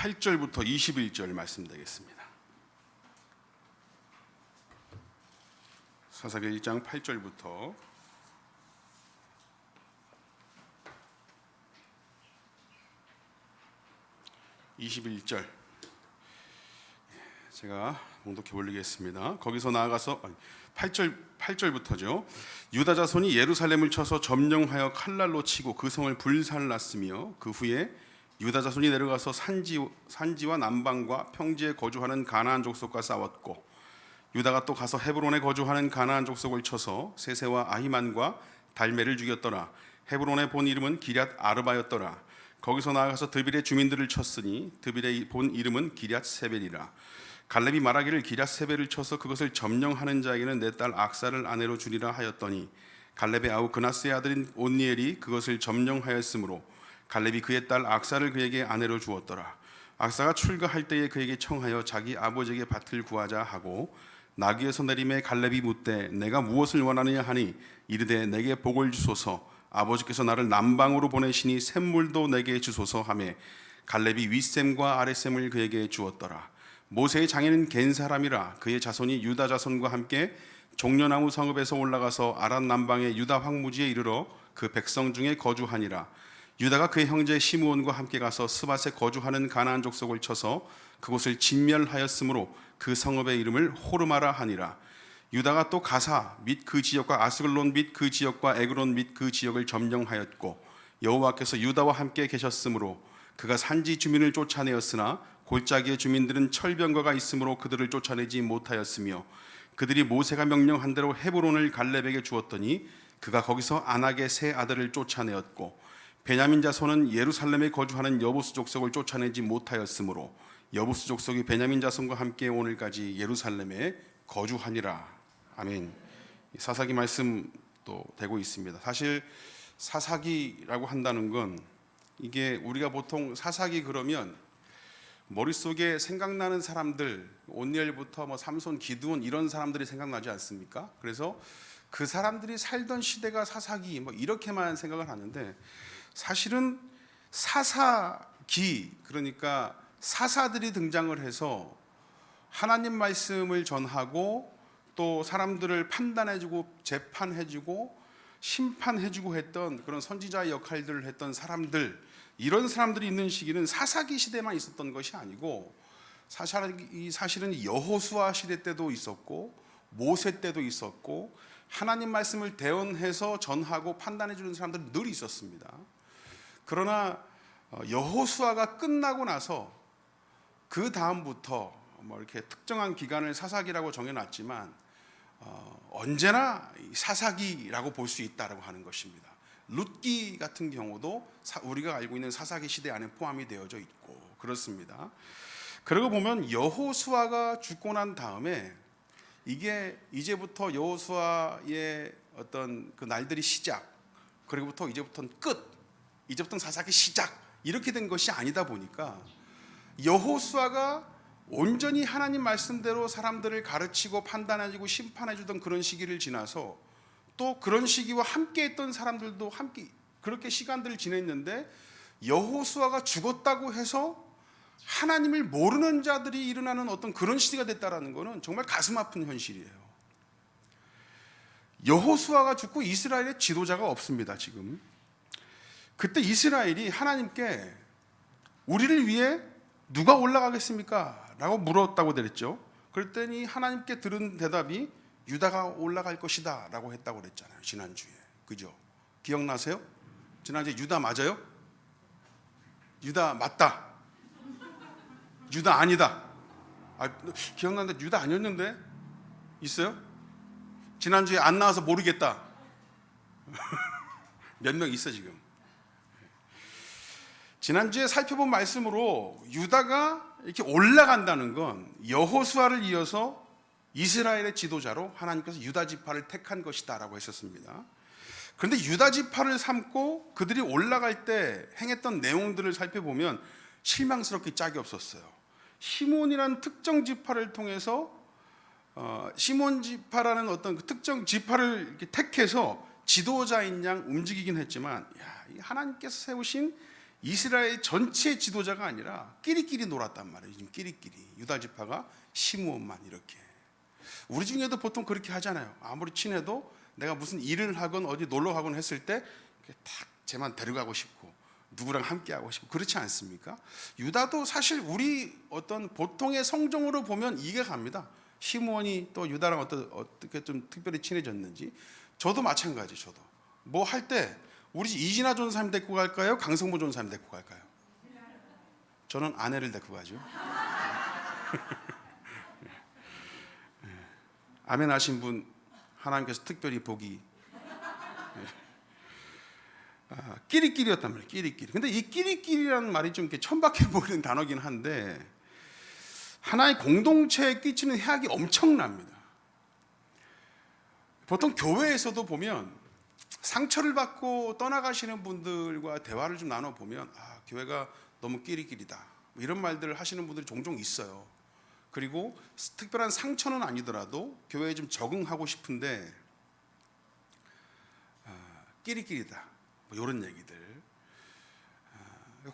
8절부터 21절 말씀 되겠습니다. 사사기 1장 8절부터 21절 제가 봉독해 올리겠습니다. 거기서 나아가서 8절부터죠. 유다 자손이 예루살렘을 쳐서 점령하여 칼날로 치고 그 성을 불살랐으며 그 후에 유다 자손이 내려가서 산지와 남방과 평지에 거주하는 가나안 족속과 싸웠고 유다가 또 가서 헤브론에 거주하는 가나안 족속을 쳐서 세세와 아히만과 달메를 죽였더라. 헤브론의 본 이름은 기럇 아르바였더라. 거기서 나아가서 드빌의 주민들을 쳤으니 드빌의 본 이름은 기럇 세벨이라. 갈렙이 말하기를 기럇 세벨을 쳐서 그것을 점령하는 자에게는 내 딸 악사를 아내로 주리라 하였더니 갈렙의 아우 그나스의 아들인 온니엘이 그것을 점령하였으므로 갈렙이 그의 딸 악사를 그에게 아내로 주었더라. 악사가 출가할 때에 그에게 청하여 자기 아버지에게 밭을 구하자 하고 나귀에서 내림에 갈렙이 묻되 내가 무엇을 원하느냐 하니 이르되 내게 복을 주소서 아버지께서 나를 남방으로 보내시니 샘물도 내게 주소서 하매 갈렙이 윗샘과 아랫샘을 그에게 주었더라. 모세의 장인은 겐 사람이라 그의 자손이 유다 자손과 함께 종려나무 성읍에서 올라가서 아란 남방의 유다 황무지에 이르러 그 백성 중에 거주하니라. 유다가 그의 형제 시므온과 함께 가서 스밧에 거주하는 가나안 족속을 쳐서 그곳을 진멸하였으므로 그 성읍의 이름을 호르마라 하니라. 유다가 또 가사 및 그 지역과 아스글론 및 그 지역과 에그론 및 그 지역을 점령하였고 여호와께서 유다와 함께 계셨으므로 그가 산지 주민을 쫓아내었으나 골짜기의 주민들은 철병거가 있으므로 그들을 쫓아내지 못하였으며 그들이 모세가 명령한 대로 헤브론을 갈렙에게 주었더니 그가 거기서 안악의 세 아들을 쫓아내었고 베냐민 자손은 예루살렘에 거주하는 여부스 족속을 쫓아내지 못하였으므로 여부스 족속이 베냐민 자손과 함께 오늘까지 예루살렘에 거주하니라. 아멘. 사사기 말씀도 되고 있습니다. 사실 사사기라고 한다는 건 이게 우리가 보통 사사기 그러면 머릿속에 생각나는 사람들 온니엘부터 뭐 삼손, 기드온 이런 사람들이 생각나지 않습니까? 그래서 그 사람들이 살던 시대가 사사기 뭐 이렇게만 생각을 하는데 사실은 사사기 그러니까 사사들이 등장을 해서 하나님 말씀을 전하고 또 사람들을 판단해주고 재판해주고 심판해주고 했던 그런 선지자의 역할들을 했던 사람들 이런 사람들이 있는 시기는 사사기 시대만 있었던 것이 아니고 사실은 여호수아 시대 때도 있었고 모세 때도 있었고 하나님 말씀을 대언해서 전하고 판단해주는 사람들은 늘 있었습니다. 그러나 여호수아가 끝나고 나서 그 다음부터 뭐 이렇게 특정한 기간을 사사기라고 정해놨지만 언제나 사사기라고 볼 수 있다라고 하는 것입니다. 룻기 같은 경우도 우리가 알고 있는 사사기 시대 안에 포함이 되어져 있고 그렇습니다. 그러고 보면 여호수아가 죽고 난 다음에 이게 이제부터 여호수아의 어떤 그 날들이 시작 그리고부터 이제부터는 끝 이제부터는 사사기 시작 이렇게 된 것이 아니다 보니까 여호수아가 온전히 하나님 말씀대로 사람들을 가르치고 판단해주고 심판해주던 그런 시기를 지나서 또 그런 시기와 함께 했던 사람들도 함께 그렇게 시간들을 지냈는데 여호수아가 죽었다고 해서 하나님을 모르는 자들이 일어나는 어떤 그런 시대가 됐다라는 것은 정말 가슴 아픈 현실이에요. 여호수아가 죽고 이스라엘의 지도자가 없습니다. 지금 그때 이스라엘이 하나님께 우리를 위해 누가 올라가겠습니까? 라고 물었다고 그랬죠. 그랬더니 하나님께 들은 대답이 유다가 올라갈 것이다 라고 했다고 그랬잖아요. 지난주에 그죠? 기억나세요? 지난주에 유다 맞아요? 유다 맞다 유다 아니다 기억나는데 유다 아니었는데 있어요? 지난주에 안 나와서 모르겠다 몇 명 있어 지금. 지난주에 살펴본 말씀으로 유다가 이렇게 올라간다는 건 여호수아를 이어서 이스라엘의 지도자로 하나님께서 유다 지파를 택한 것이다 라고 했었습니다. 그런데 유다 지파를 삼고 그들이 올라갈 때 행했던 내용들을 살펴보면 실망스럽게 짝이 없었어요. 시몬이라는 특정 지파를 통해서 시몬 지파라는 어떤 그 특정 지파를 이렇게 택해서 지도자인 양 움직이긴 했지만 하나님께서 세우신 이스라엘 전체 지도자가 아니라 끼리끼리 놀았단 말이에요. 지금 끼리끼리 유다 지파가 시므온만 이렇게. 우리 중에도 보통 그렇게 하잖아요. 아무리 친해도 내가 무슨 일을 하건 어디 놀러 가곤 했을 때 딱 쟤만 데려가고 싶고 누구랑 함께 하고 싶고 그렇지 않습니까? 유다도 사실 우리 어떤 보통의 성정으로 보면 이게 갑니다. 시므온이 또 유다랑 어떻게 좀 특별히 친해졌는지. 저도 마찬가지. 저도 뭐 할 때 우리 집 이진아 전사님 데리고 갈까요? 강성모 전사님 데리고 갈까요? 저는 아내를 데리고 가죠. 아멘 하신 분 하나님께서 특별히 복이. 끼리끼리였단 말이에요. 끼리끼리. 근데 이 끼리끼리라는 말이 좀 이렇게 천박해 보이는 단어긴 한데 하나의 공동체에 끼치는 해악이 엄청납니다. 보통 교회에서도 보면 상처를 받고 떠나가시는 분들과 대화를 좀 나눠보면 교회가 너무 끼리끼리다 이런 말들을 하시는 분들이 종종 있어요. 그리고 특별한 상처는 아니더라도 교회에 좀 적응하고 싶은데 끼리끼리다 뭐 이런 얘기들.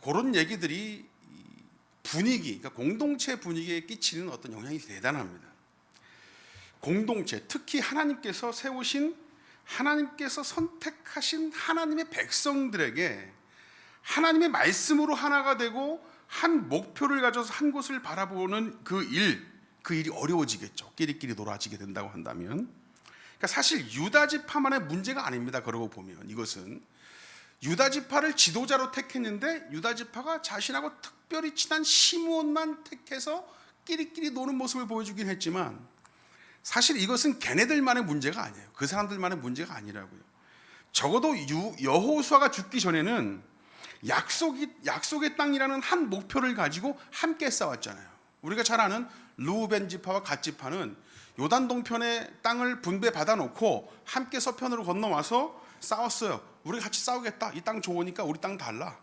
그런 얘기들이 분위기, 그러니까 공동체 분위기에 끼치는 어떤 영향이 대단합니다. 공동체, 특히 하나님께서 세우신, 하나님께서 선택하신 하나님의 백성들에게 하나님의 말씀으로 하나가 되고 한 목표를 가져서 한 곳을 바라보는 그 일이 어려워지겠죠. 끼리끼리 놀아지게 된다고 한다면. 그러니까 사실 유다 지파만의 문제가 아닙니다. 그러고 보면 이것은 유다 지파를 지도자로 택했는데 유다 지파가 자신하고 특별히 친한 시므온만 택해서 끼리끼리 노는 모습을 보여주긴 했지만 사실 이것은 걔네들만의 문제가 아니에요. 그 사람들만의 문제가 아니라고요. 적어도 여호수아가 죽기 전에는 약속의 땅이라는 한 목표를 가지고 함께 싸웠잖아요. 우리가 잘 아는 르우벤 지파와 갓 지파는 요단 동편의 땅을 분배 받아놓고 함께 서편으로 건너와서 싸웠어요. 우리가 같이 싸우겠다. 이 땅 좋으니까 우리 땅 달라.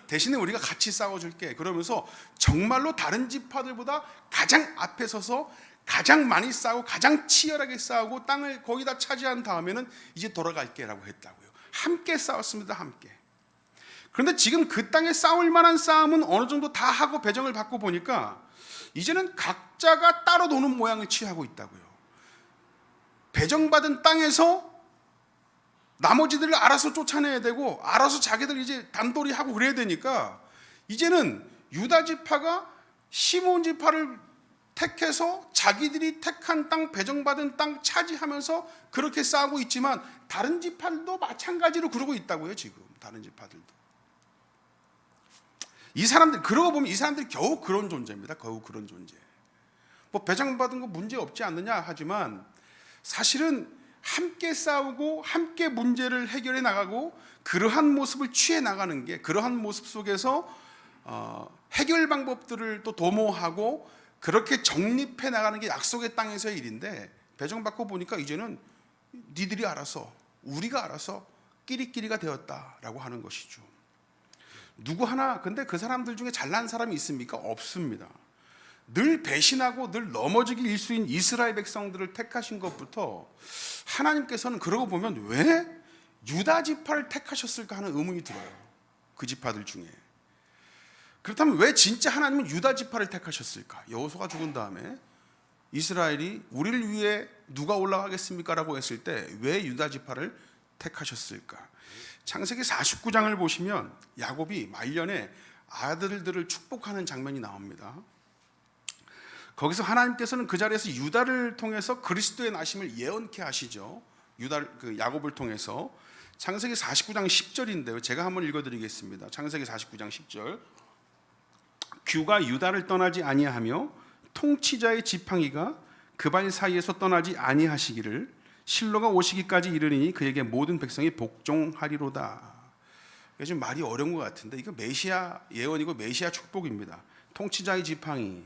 대신에 우리가 같이 싸워줄게. 그러면서 정말로 다른 지파들보다 가장 앞에 서서 가장 많이 싸우고 가장 치열하게 싸우고 땅을 거의 다 차지한 다음에는 이제 돌아갈게 라고 했다고요. 함께 싸웠습니다. 함께. 그런데 지금 그 땅에 싸울 만한 싸움은 어느 정도 다 하고 배정을 받고 보니까 이제는 각자가 따로 노는 모양을 취하고 있다고요. 배정받은 땅에서 나머지들을 알아서 쫓아내야 되고 알아서 자기들 이제 단돌이 하고 그래야 되니까 이제는 유다 지파가 시므온 지파를 택해서 자기들이 택한 땅, 배정받은 땅 차지하면서 그렇게 싸우고 있지만 다른 지파들도 마찬가지로 그러고 있다고요. 지금 다른 지파들도. 이 사람들, 그러고 보면 이 사람들이 겨우 그런 존재입니다. 겨우 그런 존재. 뭐 배정받은 거 문제 없지 않느냐 하지만 사실은 함께 싸우고 함께 문제를 해결해 나가고 그러한 모습을 취해 나가는 게, 그러한 모습 속에서 해결 방법들을 또 도모하고 그렇게 정립해 나가는 게 약속의 땅에서의 일인데 배정받고 보니까 이제는 니들이 알아서, 우리가 알아서 끼리끼리가 되었다라고 하는 것이죠. 누구 하나 근데 그 사람들 중에 잘난 사람이 있습니까? 없습니다. 늘 배신하고 늘 넘어지기 일수인 이스라엘 백성들을 택하신 것부터 하나님께서는 그러고 보면 왜 유다 지파를 택하셨을까 하는 의문이 들어요. 그 지파들 중에. 그렇다면 왜 진짜 하나님은 유다 지파를 택하셨을까? 여호수아가 죽은 다음에 이스라엘이 우리를 위해 누가 올라가겠습니까? 라고 했을 때 왜 유다 지파를 택하셨을까? 창세기 49장을 보시면 야곱이 말년에 아들들을 축복하는 장면이 나옵니다. 거기서 하나님께서는 그 자리에서 유다를 통해서 그리스도의 나심을 예언케 하시죠. 야곱을 통해서. 창세기 49장 10절인데요. 제가 한번 읽어드리겠습니다. 창세기 49장 10절. 규가 유다를 떠나지 아니하며 통치자의 지팡이가 그 발 사이에서 떠나지 아니하시기를 실로가 오시기까지 이르니 그에게 모든 백성이 복종하리로다. 이게 좀 말이 어려운 것 같은데 이거 메시아 예언이고 메시아 축복입니다. 통치자의 지팡이,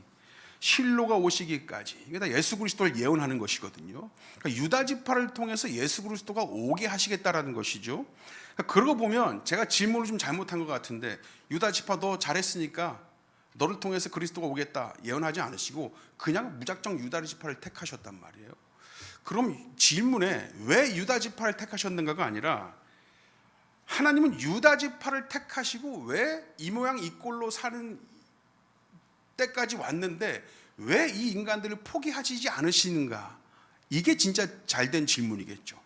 실로가 오시기까지. 이게 다 예수 그리스도를 예언하는 것이거든요. 그러니까 유다 지파를 통해서 예수 그리스도가 오게 하시겠다라는 것이죠. 그러니까 그러고 보면 제가 질문을 좀 잘못한 것 같은데 유다 지파 너 잘했으니까 너를 통해서 그리스도가 오겠다 예언하지 않으시고 그냥 무작정 유다 지파를 택하셨단 말이에요. 그럼 질문에 왜 유다 지파를 택하셨는가가 아니라 하나님은 유다 지파를 택하시고 왜 이 모양 이 꼴로 사는 때까지 왔는데 왜 이 인간들을 포기하시지 않으시는가? 이게 진짜 잘된 질문이겠죠.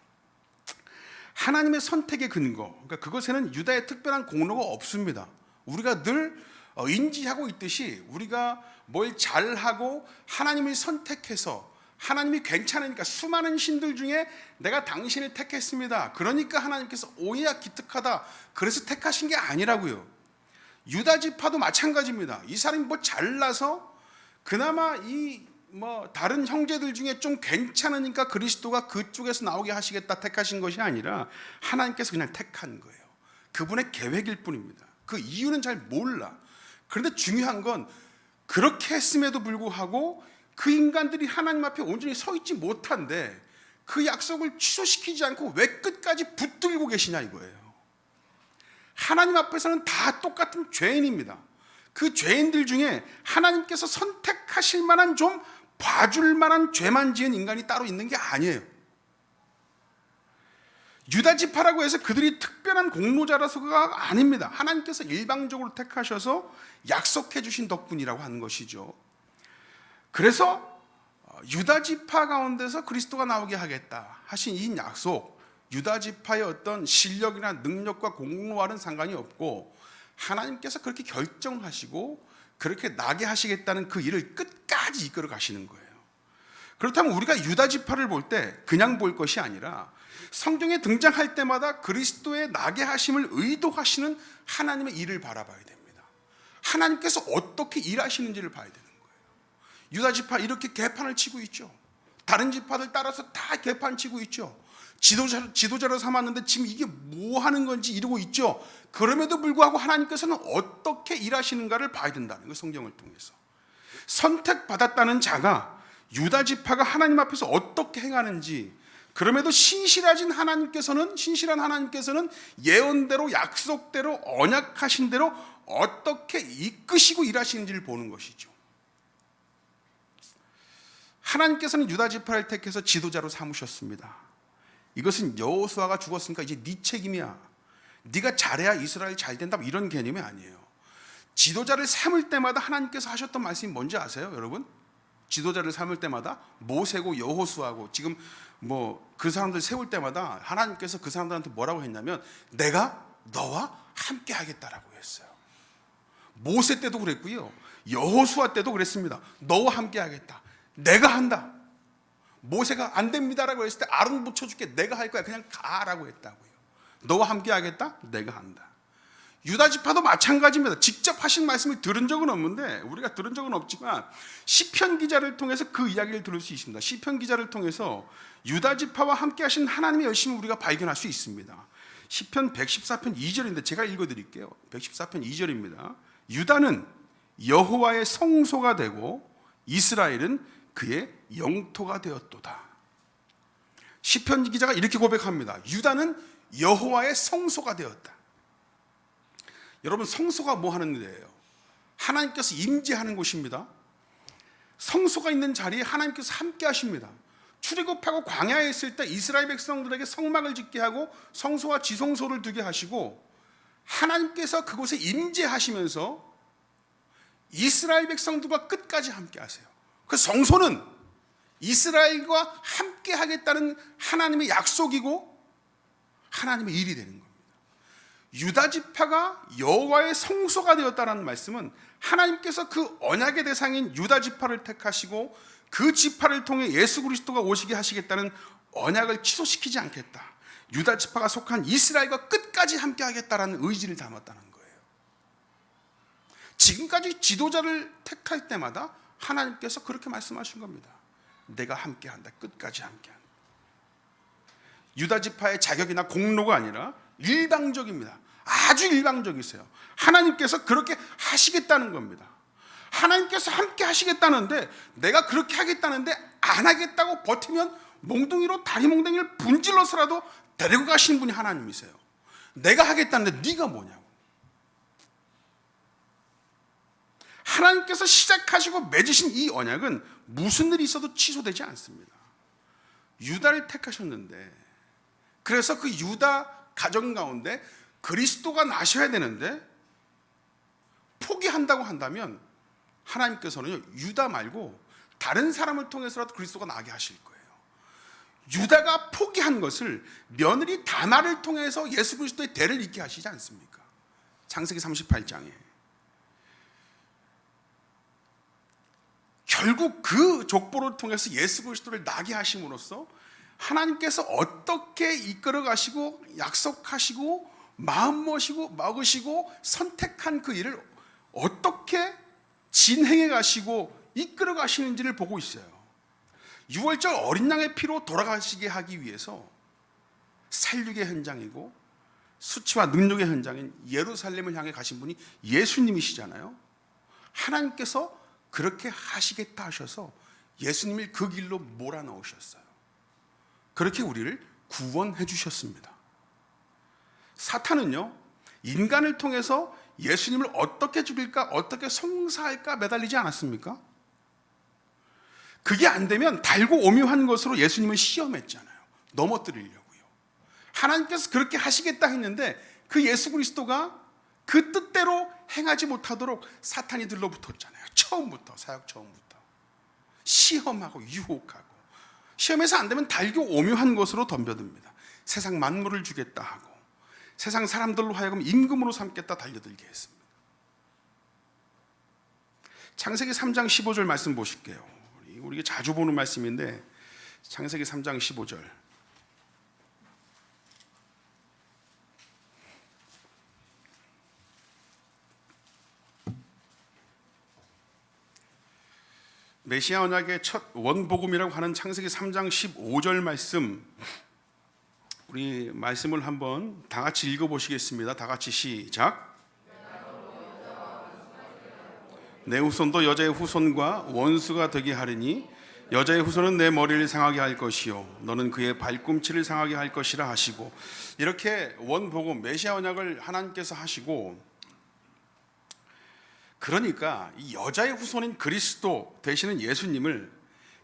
하나님의 선택의 근거, 그러니까 그것에는 유다의 특별한 공로가 없습니다. 우리가 늘 인지하고 있듯이 우리가 뭘 잘하고 하나님을 선택해서 하나님이 괜찮으니까 수많은 신들 중에 내가 당신을 택했습니다. 그러니까 하나님께서 오히려 기특하다. 그래서 택하신 게 아니라고요. 유다 지파도 마찬가지입니다. 이 사람이 뭐 잘나서 그나마 다른 형제들 중에 좀 괜찮으니까 그리스도가 그쪽에서 나오게 하시겠다 택하신 것이 아니라 하나님께서 그냥 택한 거예요. 그분의 계획일 뿐입니다. 그 이유는 잘 몰라. 그런데 중요한 건 그렇게 했음에도 불구하고 그 인간들이 하나님 앞에 온전히 서 있지 못한데 그 약속을 취소시키지 않고 왜 끝까지 붙들고 계시냐 이거예요. 하나님 앞에서는 다 똑같은 죄인입니다. 그 죄인들 중에 하나님께서 선택하실 만한 좀 봐줄 만한 죄만 지은 인간이 따로 있는 게 아니에요. 유다 지파라고 해서 그들이 특별한 공로자라서가 아닙니다. 하나님께서 일방적으로 택하셔서 약속해 주신 덕분이라고 하는 것이죠. 그래서 유다 지파 가운데서 그리스도가 나오게 하겠다 하신 이 약속, 유다 지파의 어떤 실력이나 능력과 공로와는 상관이 없고 하나님께서 그렇게 결정하시고 그렇게 나게 하시겠다는 그 일을 끝까지 이끌어 가시는 거예요. 그렇다면 우리가 유다 지파를 볼 때 그냥 볼 것이 아니라 성경에 등장할 때마다 그리스도의 나게 하심을 의도하시는 하나님의 일을 바라봐야 됩니다. 하나님께서 어떻게 일하시는지를 봐야 되는 거예요. 유다 지파 이렇게 개판을 치고 있죠. 다른 지파들 따라서 다 개판 치고 있죠. 지도자로 삼았는데 지금 이게 뭐 하는 건지 이러고 있죠. 그럼에도 불구하고 하나님께서는 어떻게 일하시는가를 봐야 된다는 거예요. 성경을 통해서 선택받았다는 자가 유다 지파가 하나님 앞에서 어떻게 행하는지, 그럼에도 신실한 하나님께서는 예언대로 약속대로 언약하신 대로 어떻게 이끄시고 일하시는지를 보는 것이죠. 하나님께서는 유다 지파를 택해서 지도자로 삼으셨습니다. 이것은 여호수아가 죽었으니까 이제 네 책임이야, 네가 잘해야 이스라엘 잘 된다, 이런 개념이 아니에요. 지도자를 삼을 때마다 하나님께서 하셨던 말씀이 뭔지 아세요, 여러분? 지도자를 삼을 때마다 모세고 여호수아고 지금 그 사람들 세울 때마다 하나님께서 그 사람들한테 뭐라고 했냐면 내가 너와 함께 하겠다라고 했어요. 모세 때도 그랬고요, 여호수아 때도 그랬습니다. 너와 함께 하겠다, 내가 한다. 모세가 안 됩니다라고 했을 때 아론 붙여줄게, 내가 할 거야, 그냥 가라고 했다고요. 너와 함께 하겠다, 내가 한다. 유다 지파도 마찬가지입니다. 직접 하신 말씀을 들은 적은 없는데, 우리가 들은 적은 없지만 시편 기자를 통해서 그 이야기를 들을 수 있습니다. 시편 기자를 통해서 유다 지파와 함께 하신 하나님의 열심을 우리가 발견할 수 있습니다. 시편 114편 2절인데 제가 읽어드릴게요. 114편 2절입니다. 유다는 여호와의 성소가 되고 이스라엘은 그의 영토가 되었도다. 시편 기자가 이렇게 고백합니다. 유다는 여호와의 성소가 되었다. 여러분, 성소가 뭐 하는 데예요? 하나님께서 임재하는 곳입니다. 성소가 있는 자리에 하나님께서 함께 하십니다. 출애굽하고 광야에 있을 때 이스라엘 백성들에게 성막을 짓게 하고 성소와 지성소를 두게 하시고 하나님께서 그곳에 임재하시면서 이스라엘 백성들과 끝까지 함께 하세요. 그 성소는 이스라엘과 함께 하겠다는 하나님의 약속이고 하나님의 일이 되는 겁니다. 유다 지파가 여호와의 성소가 되었다는 말씀은 하나님께서 그 언약의 대상인 유다 지파를 택하시고 그 지파를 통해 예수 그리스도가 오시게 하시겠다는 언약을 취소시키지 않겠다, 유다 지파가 속한 이스라엘과 끝까지 함께 하겠다라는 의지를 담았다는 거예요. 지금까지 지도자를 택할 때마다 하나님께서 그렇게 말씀하신 겁니다. 내가 함께한다, 끝까지 함께한다. 유다 지파의 자격이나 공로가 아니라 일방적입니다. 아주 일방적이세요. 하나님께서 그렇게 하시겠다는 겁니다. 하나님께서 함께 하시겠다는데 내가 그렇게 하겠다는데 안 하겠다고 버티면 몽둥이로 다리 몽둥이를 분질러서라도 데리고 가시는 분이 하나님이세요. 내가 하겠다는데 네가 뭐냐고. 하나님께서 시작하시고 맺으신 이 언약은 무슨 일이 있어도 취소되지 않습니다. 유다를 택하셨는데, 그래서 그 유다 가정 가운데 그리스도가 나셔야 되는데 포기한다고 한다면 하나님께서는 유다 말고 다른 사람을 통해서라도 그리스도가 나게 하실 거예요. 유다가 포기한 것을 며느리 다말을 통해서 예수 그리스도의 대를 잇게 하시지 않습니까? 창세기 38장에 결국 그 족보를 통해서 예수 그리스도를 나게 하심으로써 하나님께서 어떻게 이끌어 가시고 약속하시고 마음 먹으시고 선택한 그 일을 어떻게 진행해 가시고 이끌어 가시는지를 보고 있어요. 6월절 어린 양의 피로 돌아가시게 하기 위해서 살육의 현장이고 수치와 능력의 현장인 예루살렘을 향해 가신 분이 예수님이시잖아요. 하나님께서 그렇게 하시겠다 하셔서 예수님을 그 길로 몰아넣으셨어요. 그렇게 우리를 구원해 주셨습니다. 사탄은요, 인간을 통해서 예수님을 어떻게 죽일까, 어떻게 송사할까 매달리지 않았습니까? 그게 안 되면 달고 오묘한 것으로 예수님을 시험했잖아요. 넘어뜨리려고요. 하나님께서 그렇게 하시겠다 했는데 그 예수 그리스도가 그 뜻대로 행하지 못하도록 사탄이 들러붙었잖아요. 사역 처음부터 시험하고 유혹하고, 시험에서 안 되면 달고 오묘한 것으로 덤벼듭니다. 세상 만물을 주겠다 하고 세상 사람들로 하여금 임금으로 삼겠다 달려들게 했습니다. 창세기 3장 15절 말씀 보실게요. 우리가 자주 보는 말씀인데 창세기 3장 15절. 메시아 언약의 첫 원복음이라고 하는 창세기 3장 15절 말씀, 우리 말씀을 한번 다 같이 읽어보시겠습니다. 다 같이 시작. 내 후손도 여자의 후손과 원수가 되게 하리니 여자의 후손은 내 머리를 상하게 할 것이요 너는 그의 발꿈치를 상하게 할 것이라 하시고, 이렇게 원복음 메시아 언약을 하나님께서 하시고, 그러니까 이 여자의 후손인 그리스도 되시는 예수님을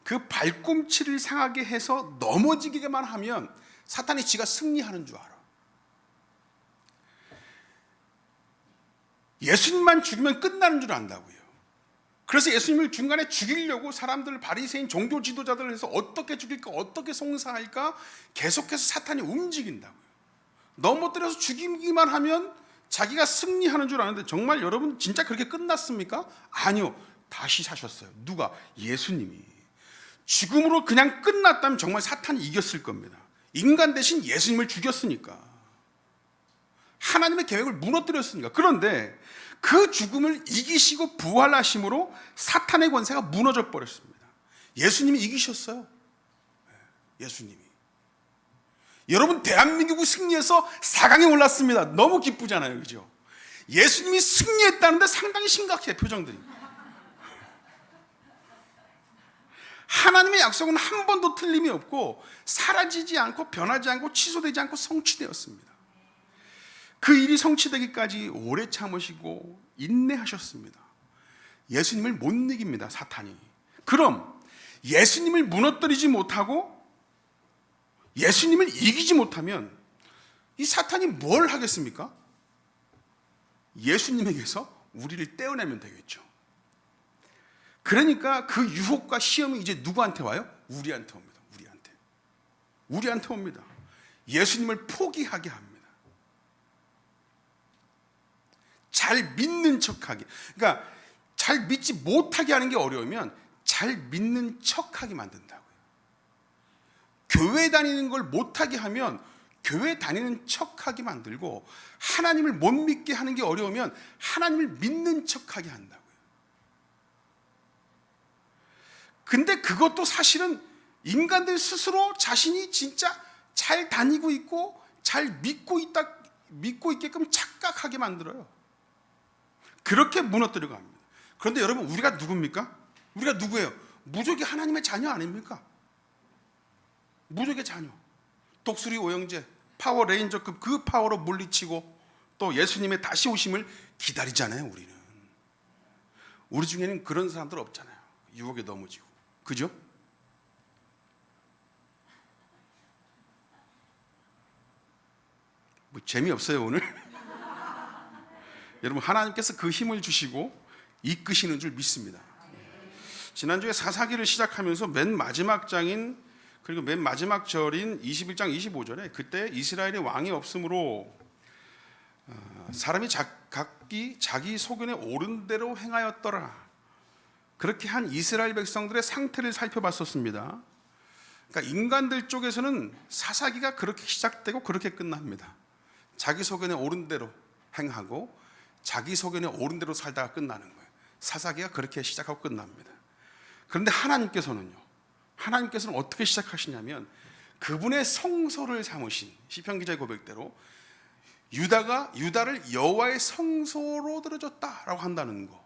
그 발꿈치를 상하게 해서 넘어지게만 하면 사탄이 지가 승리하는 줄 알아. 예수님만 죽이면 끝나는 줄 안다고요. 그래서 예수님을 중간에 죽이려고 사람들, 바리새인 종교 지도자들을 해서 어떻게 죽일까, 어떻게 송사할까 계속해서 사탄이 움직인다고요. 넘어뜨려서 죽이기만 하면 자기가 승리하는 줄 아는데, 정말 여러분 진짜 그렇게 끝났습니까? 아니요. 다시 사셨어요. 누가? 예수님이. 죽음으로 그냥 끝났다면 정말 사탄이 이겼을 겁니다. 인간 대신 예수님을 죽였으니까, 하나님의 계획을 무너뜨렸으니까. 그런데 그 죽음을 이기시고 부활하심으로 사탄의 권세가 무너져 버렸습니다. 예수님이 이기셨어요. 예수님이. 여러분, 대한민국이 승리해서 4강에 올랐습니다. 너무 기쁘잖아요, 그죠? 예수님이 승리했다는데 상당히 심각해, 표정들이. 하나님의 약속은 한 번도 틀림이 없고 사라지지 않고 변하지 않고 취소되지 않고 성취되었습니다. 그 일이 성취되기까지 오래 참으시고 인내하셨습니다. 예수님을 못 이깁니다, 사탄이. 그럼 예수님을 무너뜨리지 못하고 예수님을 이기지 못하면 이 사탄이 뭘 하겠습니까? 예수님에게서 우리를 떼어내면 되겠죠. 그러니까 그 유혹과 시험이 이제 누구한테 와요? 우리한테 옵니다. 우리한테 옵니다. 예수님을 포기하게 합니다. 잘 믿는 척하게. 그러니까 잘 믿지 못하게 하는 게 어려우면 잘 믿는 척하게 만든다고요. 교회 다니는 걸 못하게 하면 교회 다니는 척하게 만들고, 하나님을 못 믿게 하는 게 어려우면 하나님을 믿는 척하게 한다고요. 근데 그것도 사실은 인간들 스스로 자신이 진짜 잘 다니고 있고 잘 믿고 있게끔 착각하게 만들어요. 그렇게 무너뜨려 갑니다. 그런데 여러분, 우리가 누굽니까? 우리가 누구예요? 무조기 하나님의 자녀 아닙니까? 무조기 자녀. 독수리 오영재, 파워레인저급 그 파워로 물리치고 또 예수님의 다시 오심을 기다리잖아요. 우리 중에는 그런 사람들 없잖아요. 유혹에 넘어지고. 그죠? 뭐 재미없어요 오늘? 여러분, 하나님께서 그 힘을 주시고 이끄시는 줄 믿습니다. 지난주에 사사기를 시작하면서 맨 마지막 장인, 그리고 맨 마지막 절인 21장 25절에 그때 이스라엘의 왕이 없으므로 사람이 각기 자기 소견에 옳은 대로 행하였더라, 그렇게 한 이스라엘 백성들의 상태를 살펴봤었습니다. 그러니까 인간들 쪽에서는 사사기가 그렇게 시작되고 그렇게 끝납니다. 자기 소견에 옳은 대로 행하고 자기 소견에 옳은 대로 살다가 끝나는 거예요. 사사기가 그렇게 시작하고 끝납니다. 그런데 하나님께서는 어떻게 시작하시냐면, 그분의 성소를 삼으신 시편 기자의 고백대로 유다를 여호와의 성소로 들어줬다라고 한다는 거.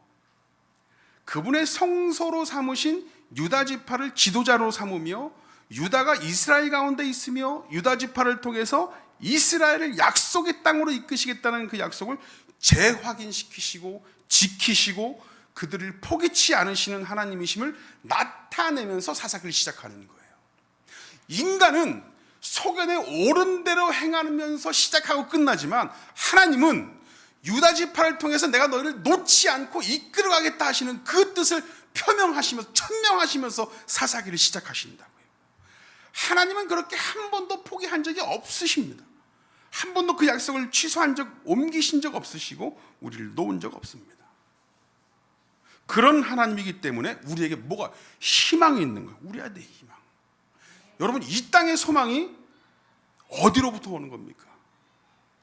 그분의 성소로 삼으신 유다 지파를 지도자로 삼으며 유다가 이스라엘 가운데 있으며 유다 지파를 통해서 이스라엘을 약속의 땅으로 이끄시겠다는 그 약속을 재확인시키시고 지키시고 그들을 포기치 않으시는 하나님이심을 나타내면서 사사기를 시작하는 거예요. 인간은 소견에 옳은 대로 행하면서 시작하고 끝나지만, 하나님은 유다 지파를 통해서 내가 너희를 놓지 않고 이끌어가겠다 하시는 그 뜻을 표명하시면서 천명하시면서 사사기를 시작하신다고요. 하나님은 그렇게 한 번도 포기한 적이 없으십니다. 한 번도 그 약속을 취소한 적, 옮기신 적 없으시고 우리를 놓은 적 없습니다. 그런 하나님이기 때문에 우리에게 뭐가 희망이 있는 거예요. 우리한테 희망. 여러분, 이 땅의 소망이 어디로부터 오는 겁니까?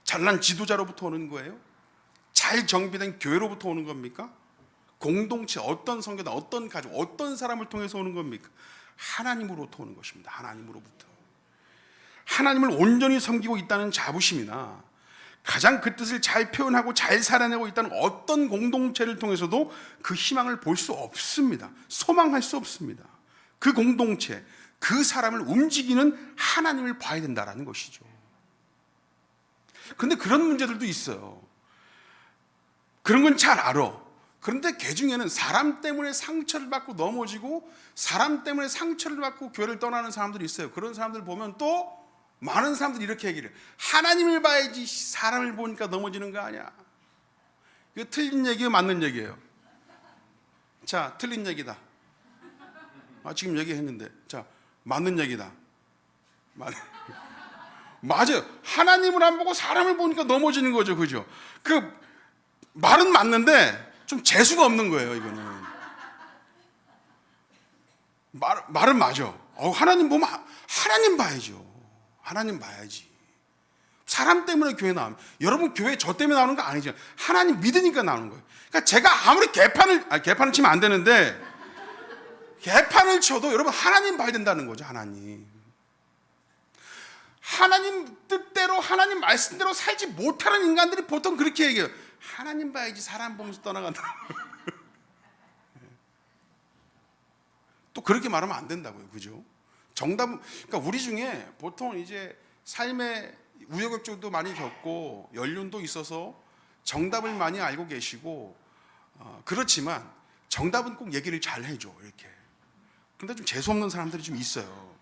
잘난 지도자로부터 오는 거예요? 잘 정비된 교회로부터 오는 겁니까? 공동체, 어떤 성교단, 어떤 가족, 어떤 사람을 통해서 오는 겁니까? 하나님으로부터 오는 것입니다. 하나님으로부터. 하나님을 온전히 섬기고 있다는 자부심이나 가장 그 뜻을 잘 표현하고 잘 살아내고 있다는 어떤 공동체를 통해서도 그 희망을 볼 수 없습니다. 소망할 수 없습니다. 그 공동체, 그 사람을 움직이는 하나님을 봐야 된다는 것이죠. 그런데 그런 문제들도 있어요. 그런 건 잘 알아. 그런데 그 중에는 사람 때문에 상처를 받고 넘어지고 사람 때문에 상처를 받고 교회를 떠나는 사람들이 있어요. 그런 사람들 보면 또 많은 사람들이 이렇게 얘기를 해요. 하나님을 봐야지 사람을 보니까 넘어지는 거 아니야. 이거 틀린 얘기예요, 맞는 얘기예요? 자, 틀린 얘기다. 지금 얘기했는데, 자, 맞는 얘기다. 맞아요. 하나님을 안 보고 사람을 보니까 넘어지는 거죠, 그죠? 그 말은 맞는데 좀 재수가 없는 거예요, 이거는. 말은 맞아. 하나님 보면 하나님 봐야죠. 하나님 봐야지. 사람 때문에 교회 나오면, 여러분 교회 저 때문에 나오는 거 아니죠. 하나님 믿으니까 나오는 거예요. 그러니까 제가 아무리 개판을 치면 안 되는데, 개판을 쳐도 여러분 하나님 봐야 된다는 거죠. 하나님 뜻대로, 하나님 말씀대로 살지 못하는 인간들이 보통 그렇게 얘기해요. 하나님 봐야지 사람 보면서 떠나간다. 또 그렇게 말하면 안 된다고요, 그죠? 정답은, 그러니까 우리 중에 보통 이제 삶의 우여곡절도 많이 겪고 연륜도 있어서 정답을 많이 알고 계시고, 그렇지만 정답은 꼭 얘기를 잘 해줘, 이렇게. 근데 좀 재수없는 사람들이 좀 있어요.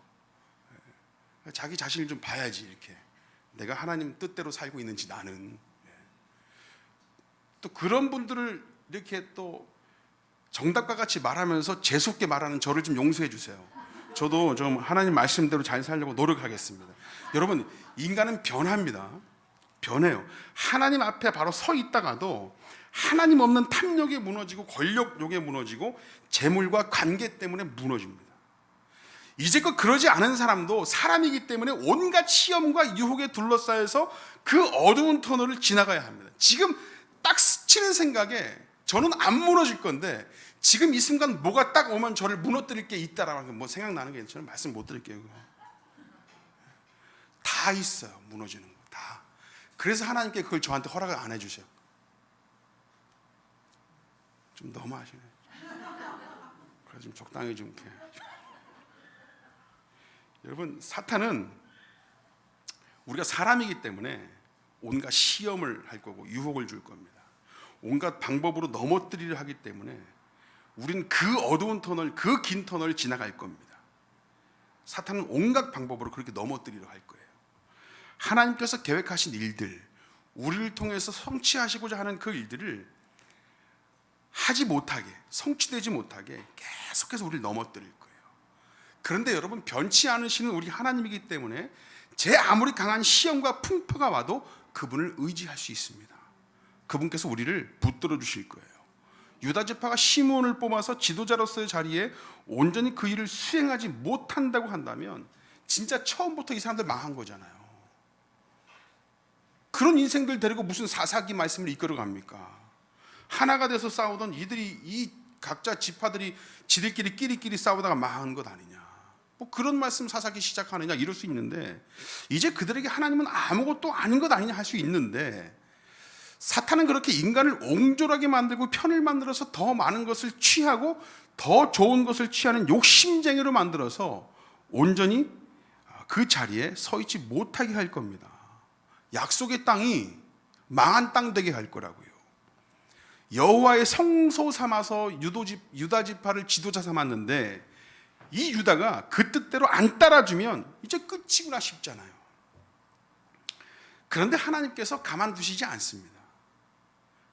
자기 자신을 좀 봐야지, 이렇게. 내가 하나님 뜻대로 살고 있는지 나는. 또 그런 분들을 이렇게 또 정답과 같이 말하면서 재수없게 말하는 저를 좀 용서해 주세요. 저도 좀 하나님 말씀대로 잘 살려고 노력하겠습니다. 여러분, 인간은 변합니다. 변해요. 하나님 앞에 바로 서 있다가도 하나님 없는 탐욕에 무너지고 권력욕에 무너지고 재물과 관계 때문에 무너집니다. 이제껏 그러지 않은 사람도 사람이기 때문에 온갖 시험과 유혹에 둘러싸여서 그 어두운 터널을 지나가야 합니다. 지금 딱 스치는 생각에 저는 안 무너질 건데, 지금 이 순간 뭐가 딱 오면 저를 무너뜨릴 게 있다라고 뭐 생각나는 게 저는 말씀 못 드릴게요. 다 있어요, 무너지는 거 다. 그래서 하나님께 그걸 저한테 허락을 안 해주셔요. 좀 너무 하시네. 그래서 좀 적당히 좀 이렇게. 여러분, 사탄은 우리가 사람이기 때문에 온갖 시험을 할 거고 유혹을 줄 겁니다. 온갖 방법으로 넘어뜨리려 하기 때문에 우리는 그 어두운 터널, 그 긴 터널을 지나갈 겁니다. 사탄은 온갖 방법으로 그렇게 넘어뜨리려 할 거예요. 하나님께서 계획하신 일들, 우리를 통해서 성취하시고자 하는 그 일들을 하지 못하게, 성취되지 못하게 계속해서 우리를 넘어뜨릴 거예요. 그런데 여러분, 변치 않으시는 우리 하나님이기 때문에 제 아무리 강한 시험과 풍파가 와도 그분을 의지할 수 있습니다. 그분께서 우리를 붙들어 주실 거예요. 유다 지파가 시므온을 뽑아서 지도자로서의 자리에 온전히 그 일을 수행하지 못한다고 한다면 진짜 처음부터 이 사람들 망한 거잖아요. 그런 인생들 데리고 무슨 사사기 말씀을 이끌어 갑니까? 하나가 돼서 싸우던 이들이, 이 각자 지파들이 지들끼리 끼리끼리 싸우다가 망한 것 아니냐, 뭐 그런 말씀 사사기 시작하느냐 이럴 수 있는데, 이제 그들에게 하나님은 아무것도 아닌 것 아니냐 할 수 있는데, 사탄은 그렇게 인간을 옹졸하게 만들고 편을 만들어서 더 많은 것을 취하고 더 좋은 것을 취하는 욕심쟁이로 만들어서 온전히 그 자리에 서 있지 못하게 할 겁니다. 약속의 땅이 망한 땅 되게 할 거라고요. 여호와의 성소 삼아서 유다 지파를 지도자 삼았는데, 이 유다가 그 뜻대로 안 따라주면 이제 끝이구나 싶잖아요. 그런데 하나님께서 가만두시지 않습니다.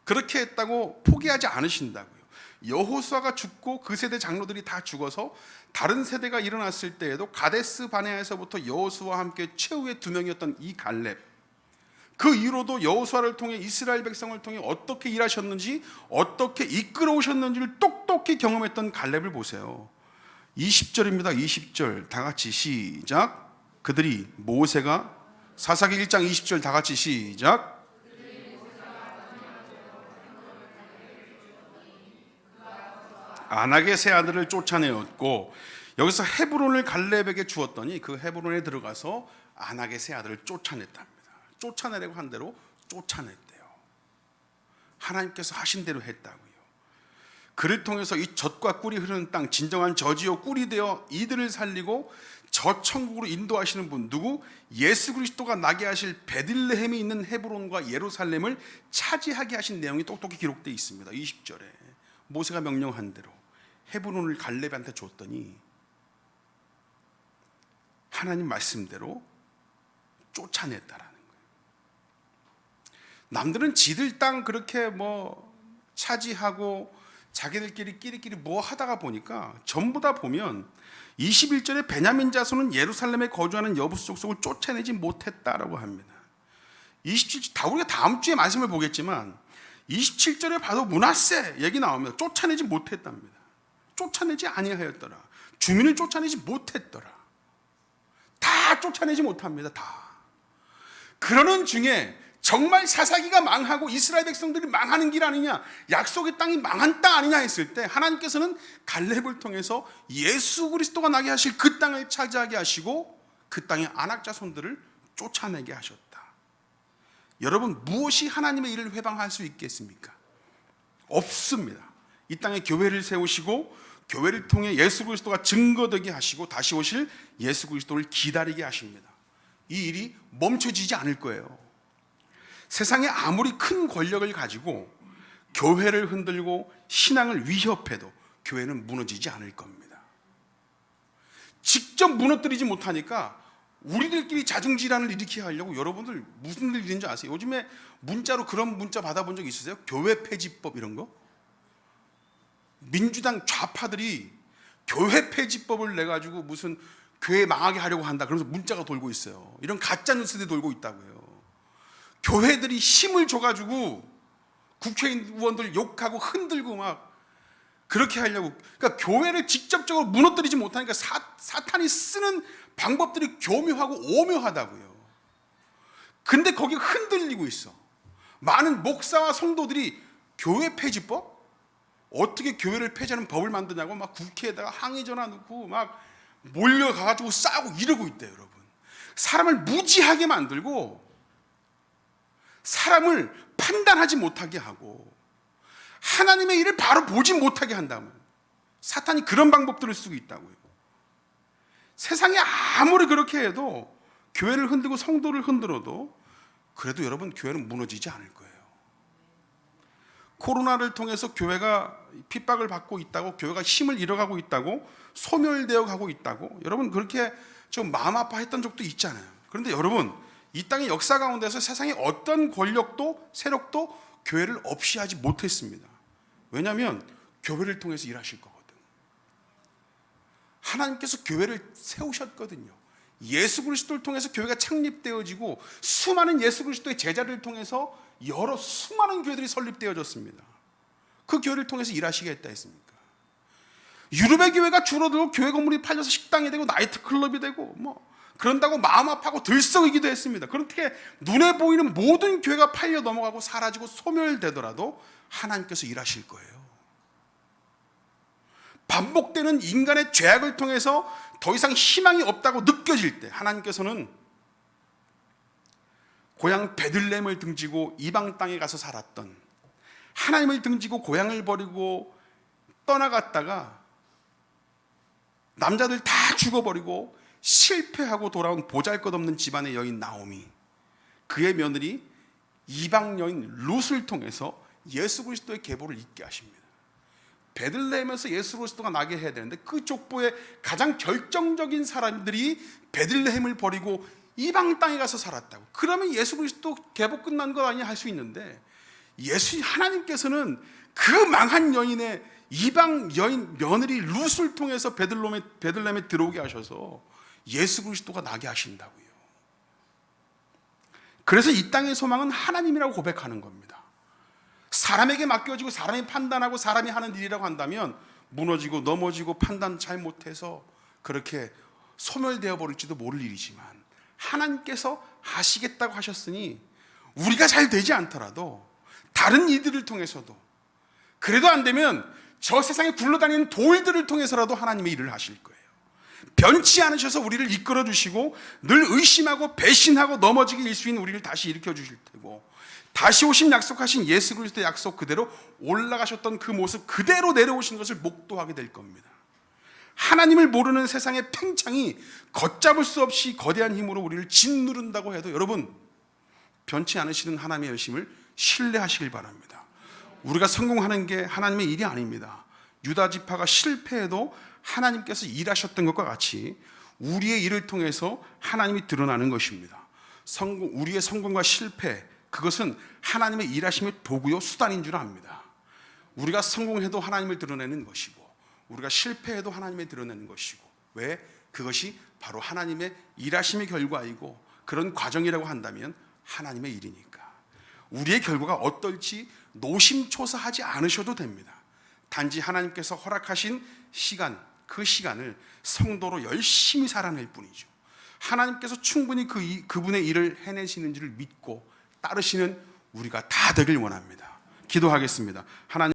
그렇게 했다고 포기하지 않으신다고요. 여호수아가 죽고 그 세대 장로들이 다 죽어서 다른 세대가 일어났을 때에도 가데스 바네아에서부터 여호수아와 함께 최후의 2명이었던 이 갈렙, 그 이후로도 여호수아를 통해 이스라엘 백성을 통해 어떻게 일하셨는지, 어떻게 이끌어 오셨는지를 똑똑히 경험했던 갈렙을 보세요. 20절입니다. 20절 다 같이 시작. 그들이 모세가, 사사기 1장 20절 다 같이 시작. 아낙의 세 아들을 쫓아내었고, 여기서 헤브론을 갈렙에게 주었더니 그 헤브론에 들어가서 아낙의 세 아들을 쫓아냈답니다. 쫓아내려고 한 대로 쫓아냈대요. 하나님께서 하신 대로 했다고요. 그를 통해서 이 젖과 꿀이 흐르는 땅, 진정한 젖이요 꿀이 되어 이들을 살리고 저 천국으로 인도하시는 분, 누구? 예수 그리스도가 나게 하실 베들레헴이 있는 헤브론과 예루살렘을 차지하게 하신 내용이 똑똑히 기록되어 있습니다. 20절에 모세가 명령한 대로 헤브론을 갈렙한테 줬더니 하나님 말씀대로 쫓아냈다라는 거예요. 남들은 지들 땅 그렇게 뭐 차지하고 자기들끼리 끼리끼리 뭐 하다가 보니까 전부 다 보면 21절에 베냐민 자손은 예루살렘에 거주하는 여부수 족속을 쫓아내지 못했다라고 합니다. 27절, 우리가 다음 주에 말씀을 보겠지만 27절에 봐도 므낫세 얘기 나오면 쫓아내지 못했답니다. 쫓아내지 아니하였더라. 주민을 쫓아내지 못했더라. 다 쫓아내지 못합니다. 다. 그러는 중에 정말 사사기가 망하고 이스라엘 백성들이 망하는 길 아니냐, 약속의 땅이 망한 땅 아니냐 했을 때 하나님께서는 갈렙을 통해서 예수 그리스도가 나게 하실 그 땅을 차지하게 하시고 그 땅의 아낙 자손들을 쫓아내게 하셨다. 여러분, 무엇이 하나님의 일을 회방할 수 있겠습니까? 없습니다. 이 땅에 교회를 세우시고 교회를 통해 예수 그리스도가 증거되게 하시고 다시 오실 예수 그리스도를 기다리게 하십니다. 이 일이 멈춰지지 않을 거예요. 세상에 아무리 큰 권력을 가지고 교회를 흔들고 신앙을 위협해도 교회는 무너지지 않을 겁니다. 직접 무너뜨리지 못하니까 우리들끼리 자중질환을 일으키게 하려고 여러분들 무슨 일인지 아세요? 요즘에 문자로 그런 문자 받아본 적 있으세요? 교회 폐지법 이런 거? 민주당 좌파들이 교회 폐지법을 내가지고 무슨 교회 망하게 하려고 한다 그러면서 문자가 돌고 있어요. 이런 가짜 뉴스들이 돌고 있다고요. 교회들이 힘을 줘가지고 국회의원들 욕하고 흔들고 막 그렇게 하려고. 그러니까 교회를 직접적으로 무너뜨리지 못하니까 사탄이 쓰는 방법들이 교묘하고 오묘하다고요. 근데 거기 흔들리고 있어. 많은 목사와 성도들이 교회 폐지법? 어떻게 교회를 폐지하는 법을 만드냐고 막 국회에다가 항의 전화 넣고 막 몰려가가지고 싸우고 이러고 있대요, 여러분. 사람을 무지하게 만들고 사람을 판단하지 못하게 하고 하나님의 일을 바로 보지 못하게 한다면 사탄이 그런 방법들을 쓰고 있다고요. 세상에 아무리 그렇게 해도 교회를 흔들고 성도를 흔들어도 그래도 여러분 교회는 무너지지 않을 거예요. 코로나를 통해서 교회가 핍박을 받고 있다고, 교회가 힘을 잃어가고 있다고, 소멸되어 가고 있다고 여러분 그렇게 좀 마음 아파했던 적도 있잖아요. 그런데 여러분 이 땅의 역사 가운데서 세상의 어떤 권력도 세력도 교회를 없이 하지 못했습니다. 왜냐하면 교회를 통해서 일하실 거거든. 하나님께서 교회를 세우셨거든요. 예수 그리스도를 통해서 교회가 창립되어지고 수많은 예수 그리스도의 제자를 통해서 여러 수많은 교회들이 설립되어졌습니다. 그 교회를 통해서 일하시겠다 했습니까? 유럽의 교회가 줄어들고 교회 건물이 팔려서 식당이 되고 나이트클럽이 되고 그런다고 마음 아파하고 들썩이기도 했습니다. 그렇게 눈에 보이는 모든 교회가 팔려 넘어가고 사라지고 소멸되더라도 하나님께서 일하실 거예요. 반복되는 인간의 죄악을 통해서 더 이상 희망이 없다고 느껴질 때 하나님께서는 고향 베들레헴을 등지고 이방 땅에 가서 살았던, 하나님을 등지고 고향을 버리고 떠나갔다가 남자들 다 죽어버리고 실패하고 돌아온 보잘것없는 집안의 여인 나오미, 그의 며느리 이방 여인 룻을 통해서 예수 그리스도의 계보를 잇게 하십니다. 베들레헴에서 예수 그리스도가 나게 해야 되는데 그 족보의 가장 결정적인 사람들이 베들레헴을 버리고 이방 땅에 가서 살았다고. 그러면 예수 그리스도 계보 끝난 것 아니냐 할 수 있는데, 하나님께서는 그 망한 여인의 이방 여인 며느리 룻을 통해서 베들레헴에 들어오게 하셔서 예수 그리스도가 나게 하신다고요. 그래서 이 땅의 소망은 하나님이라고 고백하는 겁니다. 사람에게 맡겨지고 사람이 판단하고 사람이 하는 일이라고 한다면 무너지고 넘어지고 판단 잘못해서 그렇게 소멸되어 버릴지도 모를 일이지만, 하나님께서 하시겠다고 하셨으니 우리가 잘 되지 않더라도 다른 이들을 통해서도, 그래도 안 되면 저 세상에 굴러다니는 돌들을 통해서라도 하나님의 일을 하실 거예요. 변치 않으셔서 우리를 이끌어 주시고 늘 의심하고 배신하고 넘어지기 일수인 우리를 다시 일으켜 주실 테고, 다시 오심 약속하신 예수 그리스도의 약속 그대로 올라가셨던 그 모습 그대로 내려오신 것을 목도하게 될 겁니다. 하나님을 모르는 세상의 팽창이 걷잡을 수 없이 거대한 힘으로 우리를 짓누른다고 해도 여러분, 변치 않으시는 하나님의 열심을 신뢰하시길 바랍니다. 우리가 성공하는 게 하나님의 일이 아닙니다. 유다 지파가 실패해도 하나님께서 일하셨던 것과 같이 우리의 일을 통해서 하나님이 드러나는 것입니다. 우리의 성공과 실패, 그것은 하나님의 일하심의 도구요 수단인 줄 압니다. 우리가 성공해도 하나님을 드러내는 것이고 우리가 실패해도 하나님을 드러내는 것이고, 왜? 그것이 바로 하나님의 일하심의 결과이고 그런 과정이라고 한다면 하나님의 일이니까. 우리의 결과가 어떨지 노심초사하지 않으셔도 됩니다. 단지 하나님께서 허락하신 시간, 그 시간을 성도로 열심히 살아낼 뿐이죠. 하나님께서 충분히 그분의 일을 해내시는지를 믿고 따르시는 우리가 다 되길 원합니다. 기도하겠습니다. 하나님